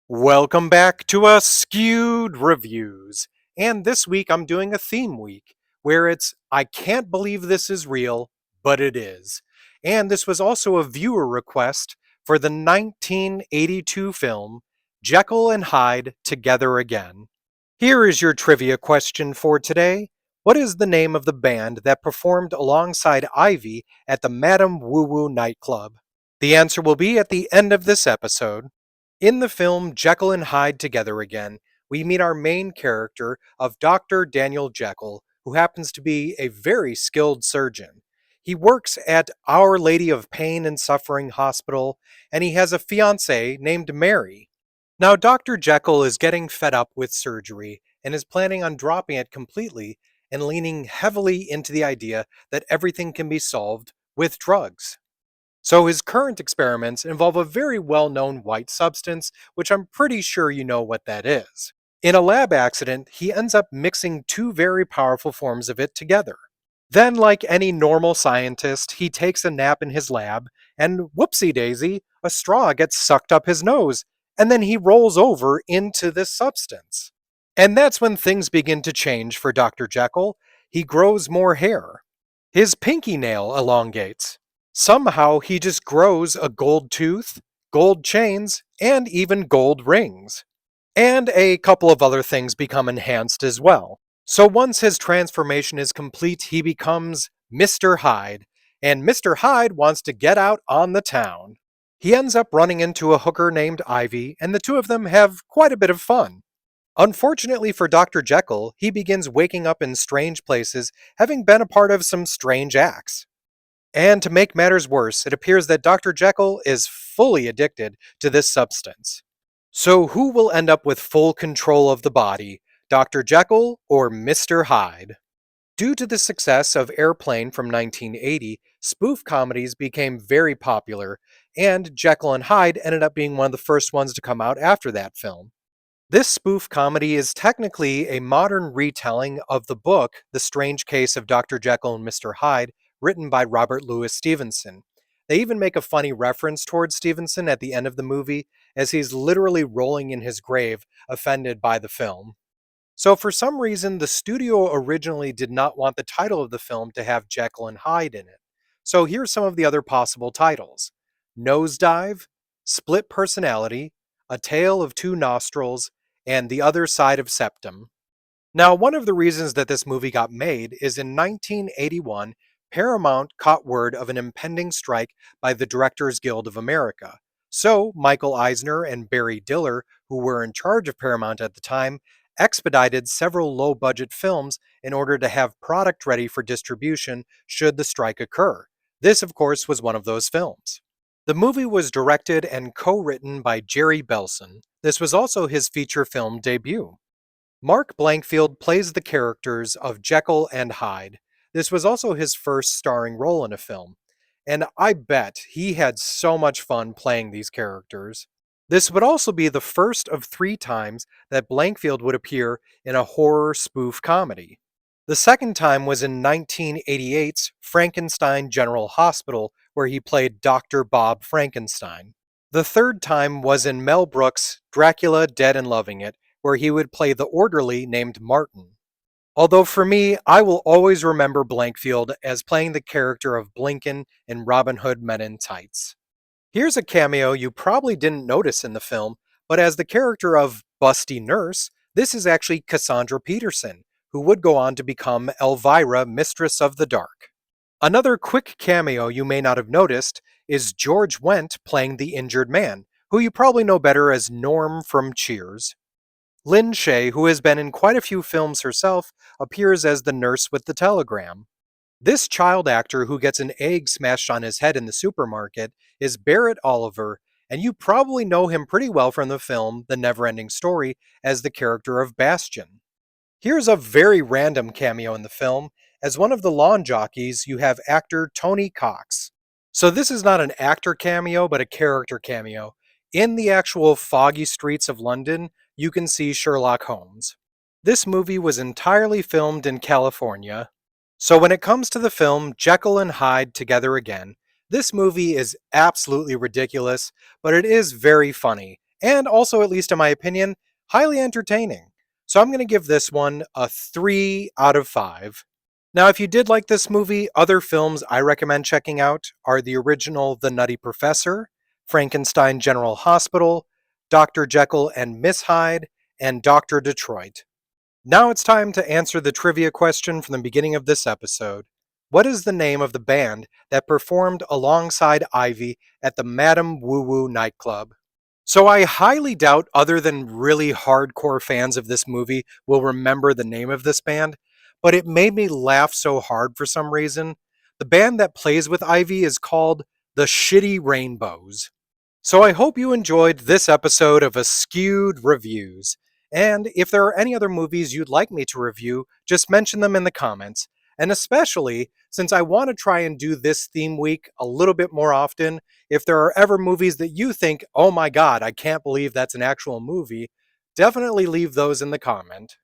Welcome back to Askewed Reviews. And this week I'm doing a theme week where it's I can't believe this is real, but it is. And this was also a viewer request for the 1982 film Jekyll and Hyde Together Again. Here is your trivia question for today. What is the name of the band that performed alongside Ivy at the Madame Woo Woo nightclub? The answer will be at the end of this episode. In the film Jekyll and Hyde Together Again, we meet our main character of Dr. Daniel Jekyll, who happens to be a very skilled surgeon. He works at Our Lady of Pain and Suffering Hospital, and he has a fiancée named Mary. Now, Dr. Jekyll is getting fed up with surgery and is planning on dropping it completely and leaning heavily into the idea that everything can be solved with drugs. So his current experiments involve a very well-known white substance, which I'm pretty sure you know what that is. In a lab accident, he ends up mixing two very powerful forms of it together. Then, like any normal scientist, he takes a nap in his lab, and whoopsie daisy, a straw gets sucked up his nose, and then he rolls over into this substance. And that's when things begin to change for Dr. Jekyll. He grows more hair. His pinky nail elongates. Somehow he just grows a gold tooth, gold chains, and even gold rings. And a couple of other things become enhanced as well. So once his transformation is complete, he becomes Mr. Hyde, and Mr. Hyde wants to get out on the town. He ends up running into a hooker named Ivy, and the two of them have quite a bit of fun. Unfortunately for Dr. Jekyll, he begins waking up in strange places, having been a part of some strange acts. And to make matters worse, it appears that Dr. Jekyll is fully addicted to this substance. So who will end up with full control of the body, Dr. Jekyll or Mr. Hyde? Due to the success of Airplane from 1980, spoof comedies became very popular, and Jekyll and Hyde ended up being one of the first ones to come out after that film. This spoof comedy is technically a modern retelling of the book The Strange Case of Dr. Jekyll and Mr. Hyde, written by Robert Louis Stevenson. They even make a funny reference towards Stevenson at the end of the movie, as he's literally rolling in his grave, offended by the film. So, for some reason, the studio originally did not want the title of the film to have Jekyll and Hyde in it. So, here's some of the other possible titles: Nosedive, Split Personality, A Tale of Two Nostrils, and The Other Side of Septum. Now, one of the reasons that this movie got made is in 1981, Paramount caught word of an impending strike by the Directors Guild of America. So, Michael Eisner and Barry Diller, who were in charge of Paramount at the time, expedited several low budget films in order to have product ready for distribution should the strike occur. This, of course, was one of those films. The movie was directed and co-written by Jerry Belson. This was also his feature film debut. Mark Blankfield plays the characters of Jekyll and Hyde. This was also his first starring role in a film, and I bet he had so much fun playing these characters. This would also be the first of 3 times that Blankfield would appear in a horror spoof comedy. The second time was in 1988's Frankenstein General Hospital, where he played Dr. Bob Frankenstein. The third time was in Mel Brooks' Dracula Dead and Loving It, where he would play the orderly named Martin. Although for me, I will always remember Blankfield as playing the character of Blinken in Robin Hood Men in Tights. Here's a cameo you probably didn't notice in the film, but as the character of Busty Nurse, this is actually Cassandra Peterson, who would go on to become Elvira, Mistress of the Dark. Another quick cameo you may not have noticed is George Wendt playing the injured man, who you probably know better as Norm from Cheers. Lynn Shay, who has been in quite a few films herself, appears as the nurse with the telegram. This child actor who gets an egg smashed on his head in the supermarket is Barrett Oliver, and you probably know him pretty well from the film The Neverending Story as the character of Bastian. Here's a very random cameo in the film. As one of the lawn jockeys, you have actor Tony Cox. So this is not an actor cameo, but a character cameo. In the actual foggy streets of London, you can see Sherlock Holmes. This movie was entirely filmed in California. So when it comes to the film Jekyll and Hyde Together Again, this movie is absolutely ridiculous, but it is very funny, and also, at least in my opinion, highly entertaining. So I'm going to give this one a 3 out of 5. Now, if you did like this movie, other films I recommend checking out are the original The Nutty Professor, Frankenstein General Hospital, Dr. Jekyll and Miss Hyde, and Dr. Detroit. Now it's time to answer the trivia question from the beginning of this episode. What is the name of the band that performed alongside Ivy at the Madame Woo Woo nightclub? So I highly doubt other than really hardcore fans of this movie will remember the name of this band, but it made me laugh so hard for some reason. The band that plays with Ivy is called the Shitty Rainbows. So I hope you enjoyed this episode of Askewed Reviews. And if there are any other movies you'd like me to review, just mention them in the comments. And especially, since I want to try and do this theme week a little bit more often, if there are ever movies that you think, oh my god, I can't believe that's an actual movie, definitely leave those in the comment.